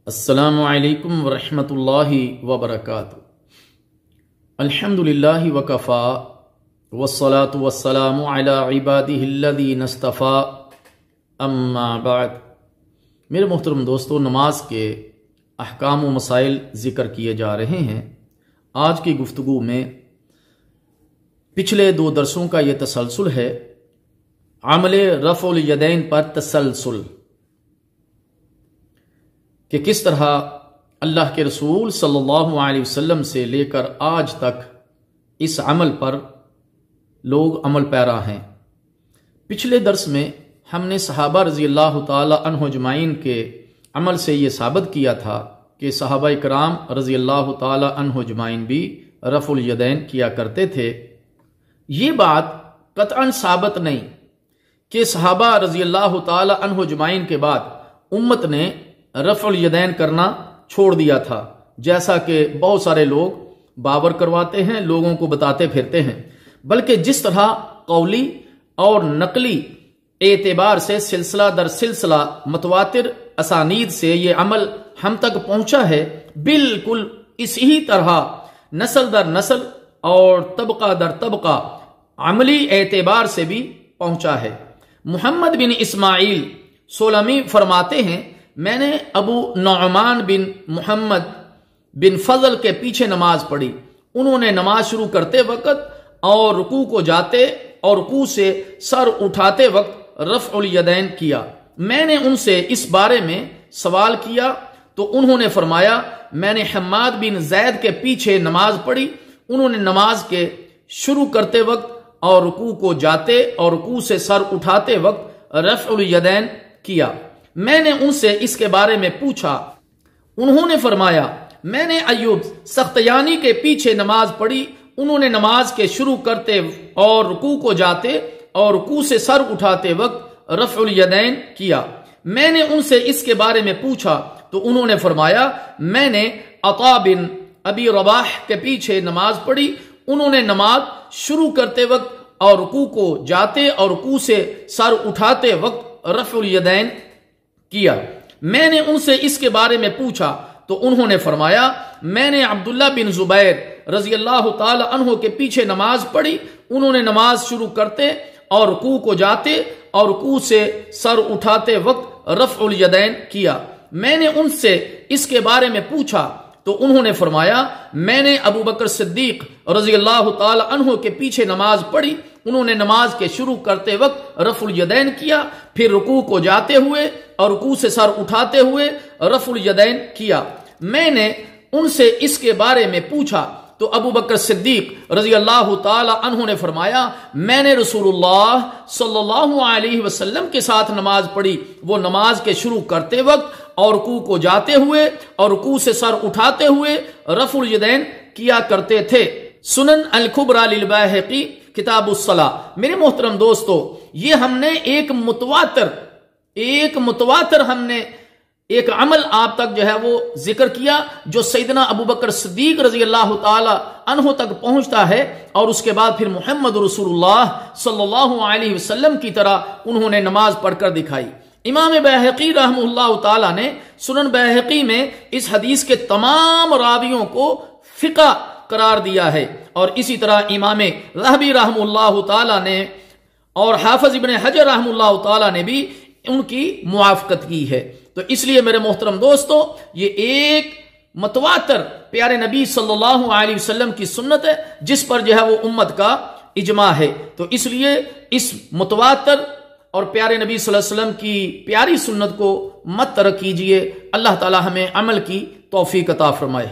السلام علیکم ورحمۃ اللہ وبرکاتہ۔ الحمدللہ وکفا والصلاة والسلام علی عبادہ الذین اصطفی اما بعد۔ میرے محترم دوستو، نماز کے احکام و مسائل ذکر کیے جا رہے ہیں۔ آج کی گفتگو میں پچھلے 2 درسوں کا یہ تسلسل ہے، عمل رفع الیدین پر تسلسل، کہ کس طرح اللہ کے رسول صلی اللہ علیہ وسلم سے لے کر آج تک اس عمل پر لوگ عمل پیرا ہیں۔ پچھلے درس میں ہم نے صحابہ رضی اللہ تعالی عنہ اجمعین کے عمل سے یہ ثابت کیا تھا کہ صحابہ کرام رضی اللہ تعالی عنہ اجمعین بھی رفع الیدین کیا کرتے تھے۔ یہ بات قطعاً ثابت نہیں کہ صحابہ رضی اللہ تعالی عنہ اجمعین کے بعد امت نے رفع الیدین کرنا چھوڑ دیا تھا، جیسا کہ بہت سارے لوگ باور کرواتے ہیں، لوگوں کو بتاتے پھرتے ہیں، بلکہ جس طرح قولی اور نقلی اعتبار سے سلسلہ در سلسلہ متواتر اسانید سے یہ عمل ہم تک پہنچا ہے، بالکل اسی طرح نسل در نسل اور طبقہ در طبقہ عملی اعتبار سے بھی پہنچا ہے۔ محمد بن اسماعیل سولمی فرماتے ہیں، میں نے ابو نعمان بن محمد بن فضل کے پیچھے نماز پڑھی۔ انہوں نے نماز شروع کرتے وقت اور رکوع کو جاتے اور رکوع سے سر اٹھاتے وقت رفع الیدین کیا۔ میں نے ان سے اس بارے میں سوال کیا تو انہوں نے فرمایا، میں نے حماد بن زید کے پیچھے نماز پڑھی، انہوں نے نماز کے شروع کرتے وقت اور رکوع کو جاتے اور رکوع سے سر اٹھاتے وقت رفع الیدین کیا۔ میں نے ان سے اس کے بارے میں پوچھا، انہوں نے فرمایا، میں نے ایوب سختیانی کے پیچھے نماز پڑھی، انہوں نے نماز کے شروع کرتے اور رکوع کو جاتے اور رکوع سے سر اٹھاتے وقت رفع الیدین کیا۔ میں نے ان سے اس کے بارے میں پوچھا تو انہوں نے فرمایا، میں نے عطا بن ابی رباح کے پیچھے نماز پڑھی، انہوں نے نماز شروع کرتے وقت اور رکوع کو جاتے اور رکوع سے سر اٹھاتے وقت رفع الیدین کیا۔ میں نے ان سے اس کے بارے میں پوچھا تو انہوں نے فرمایا، میں نے عبداللہ بن زبیر رضی اللہ تعالی عنہ کے پیچھے نماز پڑھی، انہوں نے نماز شروع کرتے اور رکوع کو جاتے اور رکوع سے سر اٹھاتے وقت رفع الیدین کیا۔ میں نے ان سے اس کے بارے میں پوچھا تو انہوں نے فرمایا، میں نے ابو بکر صدیق رضی اللہ تعالی عنہ کے پیچھے نماز پڑھی، انہوں نے نماز کے شروع کرتے وقت رفع الیدین کیا، پھر رکوع کو جاتے ہوئے اور رکوع سے سر اٹھاتے ہوئے رفع الیدین کیا۔ میں نے ان سے اس کے بارے میں پوچھا تو ابو بکر صدیق رضی اللہ تعالی عنہ نے فرمایا، میں نے رسول اللہ صلی اللہ علیہ وسلم کے ساتھ نماز پڑھی، وہ نماز کے شروع کرتے وقت اور رکوع کو جاتے ہوئے اور رکوع سے سر اٹھاتے ہوئے رفع الیدین کیا کرتے تھے۔ سنن الکبریٰ للبیہقی کتاب الصلاۃ۔ میرے محترم دوستو، یہ ہم نے ایک متواتر ہم نے ایک عمل آپ تک جو ہے وہ ذکر کیا، جو سیدنا ابو بکر صدیق رضی اللہ تعالی عنہ تک پہنچتا ہے، اور اس کے بعد پھر محمد رسول اللہ صلی اللہ علیہ وسلم کی طرح انہوں نے نماز پڑھ کر دکھائی۔ امام بیہقی رحمہ اللہ تعالی نے سنن بیہقی میں اس حدیث کے تمام راویوں کو فقہ قرار دیا ہے، اور اسی طرح امام رحبی رحمہ اللہ تعالی نے اور حافظ ابن حجر رحمہ اللہ تعالی نے بھی ان کی موافقت کی ہے۔ تو اس لیے میرے محترم دوستو، یہ ایک متواتر پیارے نبی صلی اللہ علیہ وسلم کی سنت ہے، جس پر جو ہے وہ امت کا اجماع ہے۔ تو اس لیے اس متواتر اور پیارے نبی صلی اللہ علیہ وسلم کی پیاری سنت کو مت ترک کیجیے۔ اللہ تعالی ہمیں عمل کی توفیق عطا فرمائے۔